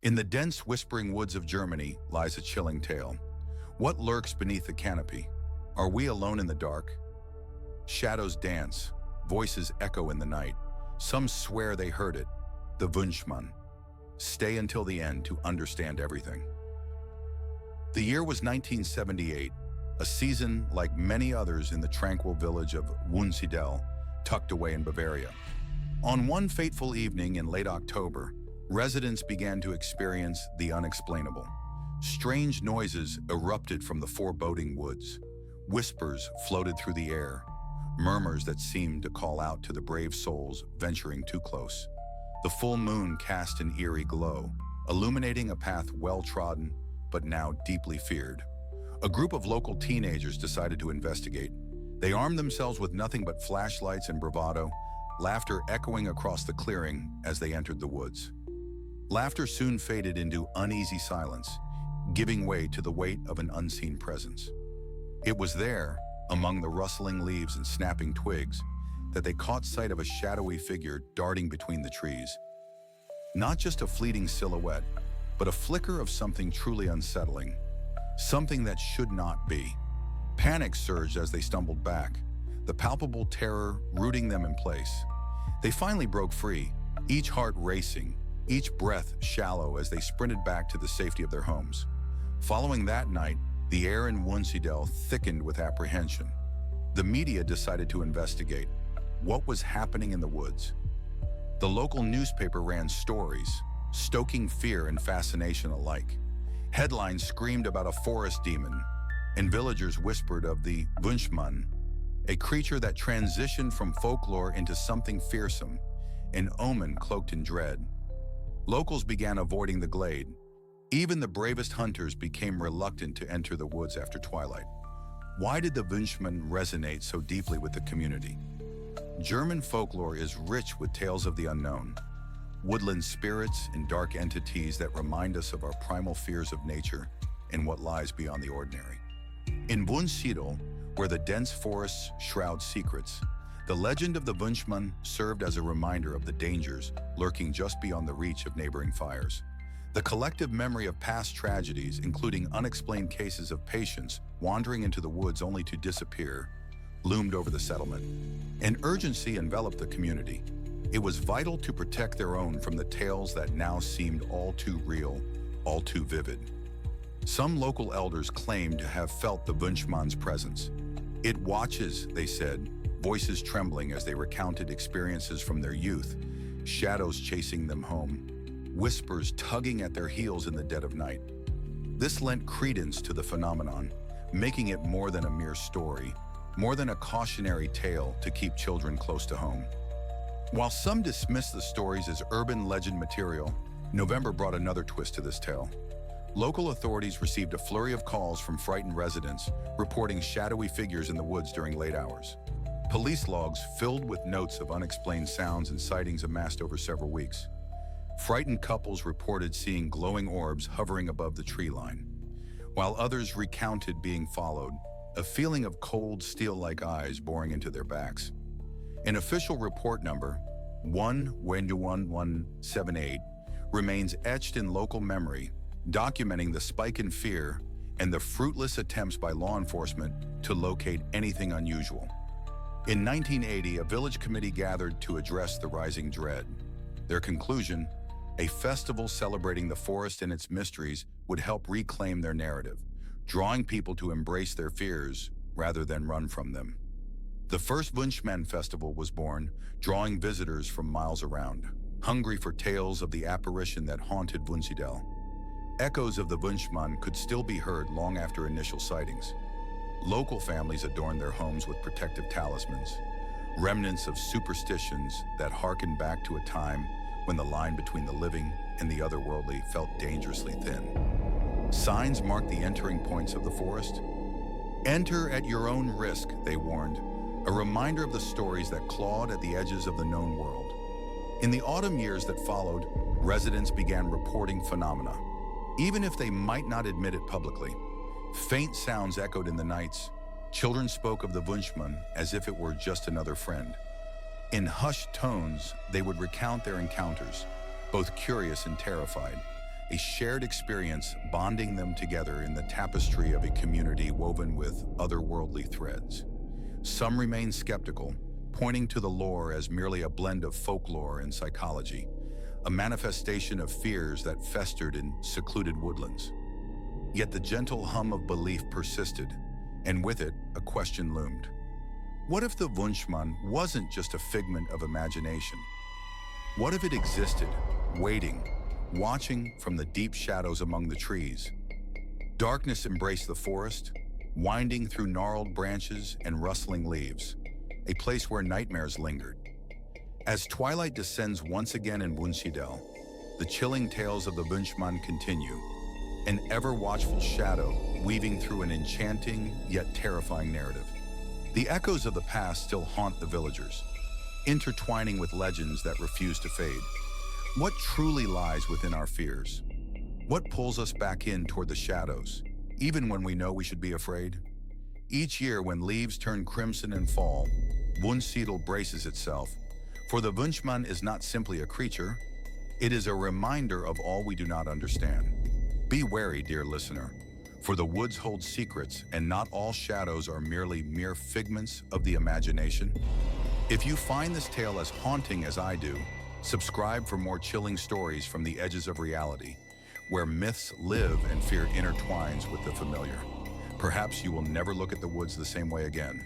In the dense, whispering woods of Germany lies a chilling tale. What lurks beneath the canopy? Are we alone in the dark? Shadows dance, voices echo in the night. Some swear they heard it. The WÜNSCHMANN. Stay until the end to understand everything. The year was 1978, a season like many others in the tranquil village of WÜNSCHMANN, tucked away in Bavaria. On one fateful evening in late October, residents began to experience the unexplainable. Strange noises erupted from the foreboding woods. Whispers floated through the air, murmurs that seemed to call out to the brave souls venturing too close. The full moon cast an eerie glow, illuminating a path well-trodden, but now deeply feared. A group of local teenagers decided to investigate. They armed themselves with nothing but flashlights and bravado, laughter echoing across the clearing as they entered the woods. Laughter soon faded into uneasy silence, giving way to the weight of an unseen presence. It was there, among the rustling leaves and snapping twigs, that they caught sight of a shadowy figure darting between the trees. Not just a fleeting silhouette, but a flicker of something truly unsettling, something that should not be. Panic surged as they stumbled back, the palpable terror rooting them in place. They finally broke free, each heart racing, each breath shallow as they sprinted back to the safety of their homes. Following that night, the air in WÜNSCHMANN thickened with apprehension. The media decided to investigate what was happening in the woods. The local newspaper ran stories, stoking fear and fascination alike. Headlines screamed about a forest demon, and villagers whispered of the WÜNSCHMANN, a creature that transitioned from folklore into something fearsome, an omen cloaked in dread. Locals began avoiding the glade. Even the bravest hunters became reluctant to enter the woods after twilight. Why did the WÜNSCHMANN resonate so deeply with the community? German folklore is rich with tales of the unknown, woodland spirits and dark entities that remind us of our primal fears of nature and what lies beyond the ordinary. In WÜNSCHMANN, where the dense forests shroud secrets, the legend of the WÜNSCHMANN served as a reminder of the dangers lurking just beyond the reach of neighboring fires. The collective memory of past tragedies, including unexplained cases of patients wandering into the woods only to disappear, loomed over the settlement. An urgency enveloped the community. It was vital to protect their own from the tales that now seemed all too real, all too vivid. Some local elders claimed to have felt the WÜNSCHMANN's presence. "It watches," they said, voices trembling as they recounted experiences from their youth, shadows chasing them home, whispers tugging at their heels in the dead of night. This lent credence to the phenomenon, making it more than a mere story, more than a cautionary tale to keep children close to home. While some dismissed the stories as urban legend material, November brought another twist to this tale. Local authorities received a flurry of calls from frightened residents reporting shadowy figures in the woods during late hours. Police logs filled with notes of unexplained sounds and sightings amassed over several weeks. Frightened couples reported seeing glowing orbs hovering above the tree line, while others recounted being followed, a feeling of cold, steel-like eyes boring into their backs. An official report number, 1-1178, remains etched in local memory, documenting the spike in fear and the fruitless attempts by law enforcement to locate anything unusual. In 1980, a village committee gathered to address the rising dread. Their conclusion, a festival celebrating the forest and its mysteries would help reclaim their narrative, drawing people to embrace their fears rather than run from them. The first WÜNSCHMANN festival was born, drawing visitors from miles around, hungry for tales of the apparition that haunted WÜNSCHMANN. Echoes of the WÜNSCHMANN could still be heard long after initial sightings. Local families adorned their homes with protective talismans, remnants of superstitions that harkened back to a time when the line between the living and the otherworldly felt dangerously thin. Signs marked the entering points of the forest. "Enter at your own risk," they warned, a reminder of the stories that clawed at the edges of the known world. In the autumn years that followed, residents began reporting phenomena, even if they might not admit it publicly. Faint sounds echoed in the nights. Children spoke of the WÜNSCHMANN as if it were just another friend. In hushed tones, they would recount their encounters, both curious and terrified, a shared experience bonding them together in the tapestry of a community woven with otherworldly threads. Some remain skeptical, pointing to the lore as merely a blend of folklore and psychology, a manifestation of fears that festered in secluded woodlands. Yet the gentle hum of belief persisted, and with it, a question loomed. What if the WÜNSCHMANN wasn't just a figment of imagination? What if it existed, waiting, watching from the deep shadows among the trees? Darkness embraced the forest, winding through gnarled branches and rustling leaves, a place where nightmares lingered. As twilight descends once again in WÜNSCHMANN, the chilling tales of the WÜNSCHMANN continue, an ever-watchful shadow weaving through an enchanting yet terrifying narrative. The echoes of the past still haunt the villagers, intertwining with legends that refuse to fade. What truly lies within our fears? What pulls us back in toward the shadows, even when we know we should be afraid? Each year when leaves turn crimson and fall, WÜNSCHMANN braces itself, for the WÜNSCHMANN is not simply a creature, it is a reminder of all we do not understand. Be wary, dear listener, for the woods hold secrets and not all shadows are merely mere figments of the imagination. If you find this tale as haunting as I do, subscribe for more chilling stories from the edges of reality, where myths live and fear intertwines with the familiar. Perhaps you will never look at the woods the same way again.